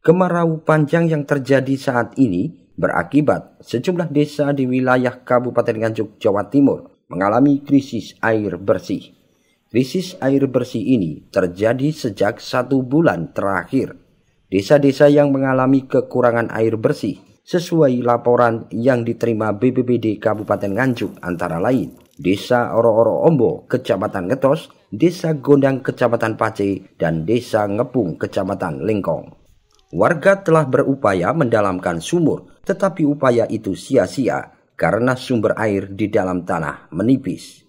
Kemarau panjang yang terjadi saat ini berakibat sejumlah desa di wilayah Kabupaten Nganjuk, Jawa Timur mengalami krisis air bersih. Krisis air bersih ini terjadi sejak 1 bulan terakhir. Desa-desa yang mengalami kekurangan air bersih sesuai laporan yang diterima BPBD Kabupaten Nganjuk antara lain Desa Oro-Oro Ombo, Kecamatan Ngetos, Desa Gondang, Kecamatan Pace, dan Desa Ngepung, Kecamatan Lengkong. Warga telah berupaya mendalamkan sumur, tetapi upaya itu sia-sia karena sumber air di dalam tanah menipis.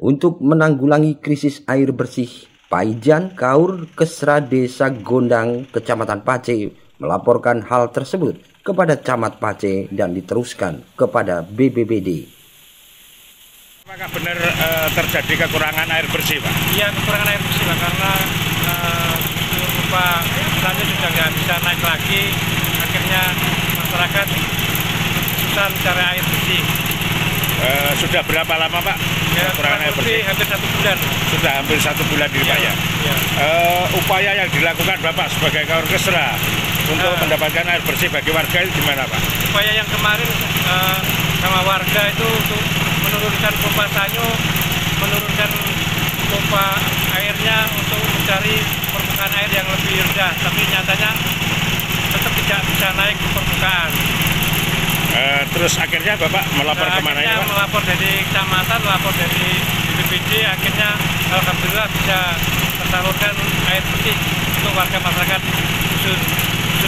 Untuk menanggulangi krisis air bersih, Paijan Kaur Kesra Desa Gondang, Kecamatan Pace melaporkan hal tersebut kepada Camat Pace dan diteruskan kepada BPBD. Apakah benar terjadi kekurangan air bersih, Pak? Iya, kekurangan air bersih, Pak, karena berupa misalnya sudah nggak bisa naik lagi, akhirnya masyarakat susah mencari air bersih. Sudah berapa lama, Pak? Ya, kekurangan air bersih? Hampir 1 bulan. Sudah hampir 1 bulan di Pak ya? Ya. Upaya yang dilakukan Bapak sebagai Kaur Kesra untuk mendapatkan air bersih bagi warga itu gimana, Pak? Upaya yang kemarin sama warga itu untuk menurunkan pompa sanyo, menurunkan pompa airnya untuk mencari permukaan air yang lebih rendah, tapi nyatanya tetap tidak bisa naik ke permukaan. Terus akhirnya Bapak melapor kemana ini, Pak? Melapor dari kecamatan, melapor dari BPBD, akhirnya alhamdulillah bisa tersalurkan air bersih untuk warga masyarakat dusun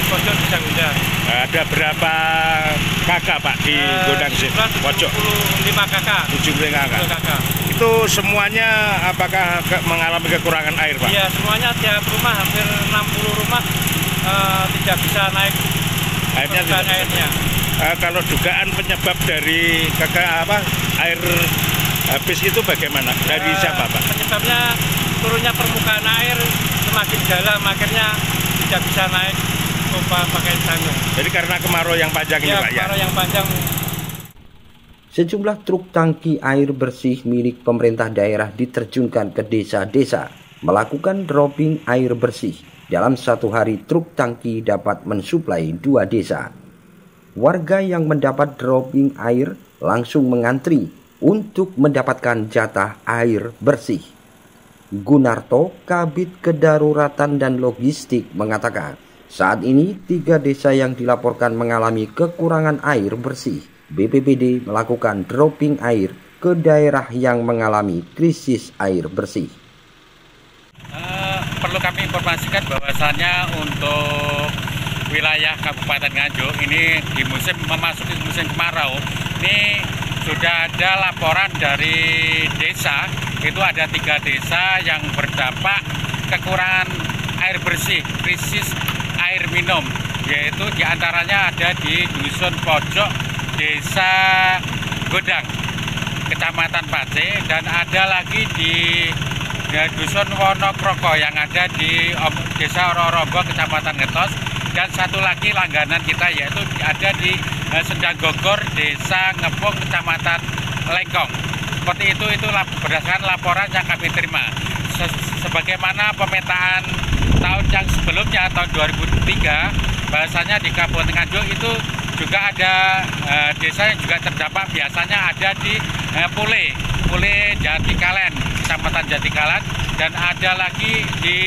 pojok Desa Gondang. Ada berapa kakak, Pak, di Gondang pojok? 75 kakak. 75 kakak. Itu semuanya apakah mengalami kekurangan air, Pak? Iya, semuanya tiap rumah, hampir 60 rumah tidak bisa naik airnya. Kalau dugaan penyebab dari air habis itu bagaimana? Dari siapa, Pak? Penyebabnya turunnya permukaan air semakin dalam, akhirnya tidak bisa naik pompa pakai sanyo. Jadi karena kemarau yang panjang ini, Pak, ya? Kemarau yang panjang. Sejumlah truk tangki air bersih milik pemerintah daerah diterjunkan ke desa-desa melakukan dropping air bersih. Dalam 1 hari truk tangki dapat mensuplai 2 desa. Warga yang mendapat dropping air langsung mengantri untuk mendapatkan jatah air bersih. Gunarto, Kabid Kedaruratan dan Logistik mengatakan, saat ini 3 desa yang dilaporkan mengalami kekurangan air bersih. BPBD melakukan dropping air ke daerah yang mengalami krisis air bersih. Perlu kami informasikan bahwasannya untuk wilayah Kabupaten Nganjuk ini memasuki musim kemarau, ini sudah ada laporan dari desa, itu ada 3 desa yang berdampak kekurangan air bersih, krisis air minum, yaitu diantaranya ada di Dusun Pojok Desa Gondang, Kecamatan Pace, dan ada lagi di Dusun Wonokroko yang ada di Desa Oro-Oro, Kecamatan Ngetos, dan satu lagi langganan kita yaitu ada di Sendang Gogor, Desa Ngepung, Kecamatan Lengkong. Seperti itu berdasarkan laporan yang kami terima. Sebagaimana pemetaan tahun yang sebelumnya, tahun 2003, bahasanya di Kabupaten Nganjuk itu juga ada desa yang juga terdampak, biasanya ada di Pule Jatikalen, Kecamatan Jatikalen, dan ada lagi di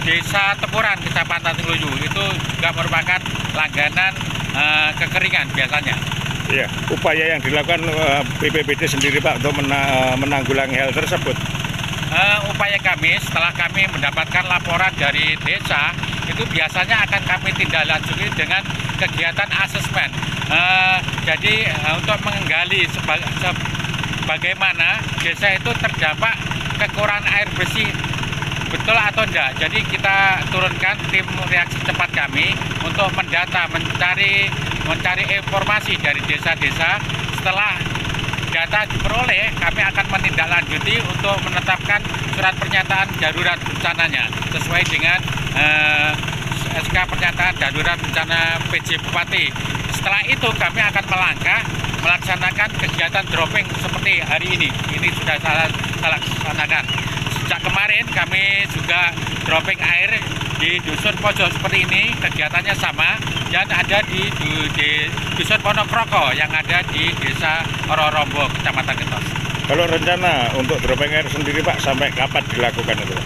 Desa Tepuran, Kecamatan Luyu, itu juga merupakan langganan kekeringan biasanya. Iya, upaya yang dilakukan BPBD sendiri, Pak, untuk menanggulangi hal tersebut. Upaya kami setelah kami mendapatkan laporan dari desa, itu biasanya akan kami tindak lanjuti dengan kegiatan asesmen. Jadi untuk menggali bagaimana desa itu terdampak kekurangan air bersih, betul atau enggak. Jadi kita turunkan tim reaksi cepat kami untuk mendata, mencari informasi dari desa-desa. Setelah data diperoleh, kami akan menindaklanjuti untuk menetapkan surat pernyataan darurat bencananya sesuai dengan SK pernyataan darurat bencana PJ Bupati. Setelah itu kami akan melangkah melaksanakan kegiatan dropping seperti hari ini. Ini sudah saya laksanakan. Sejak kemarin kami juga dropping air di dusun pojok seperti ini kegiatannya sama yang ada di dusun Ponokroko yang ada di desa Ororombo, Kecamatan Ketos. Kalau rencana untuk dropping air sendiri Pak, sampai kapan dilakukan itu?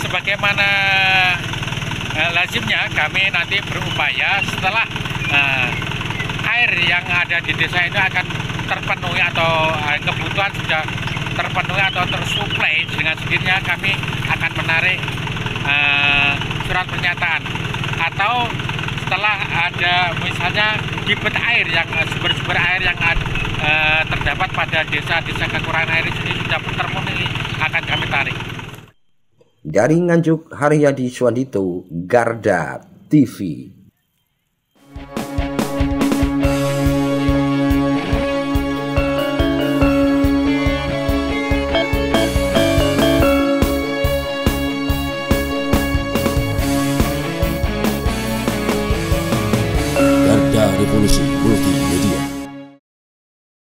Sebagaimana lazimnya kami nanti berupaya setelah air yang ada di desa ini akan terpenuhi atau kebutuhan sudah terpenuhi atau tersuplai dengan sendirinya, kami akan menarik surat pernyataan. Atau setelah ada misalnya debit air yang sumber-sumber air yang terdapat pada desa-desa kekurangan air ini sudah terpenuhi, akan kami tarik. Dari Nganjuk, Haryadi Suwandito, Garda TV.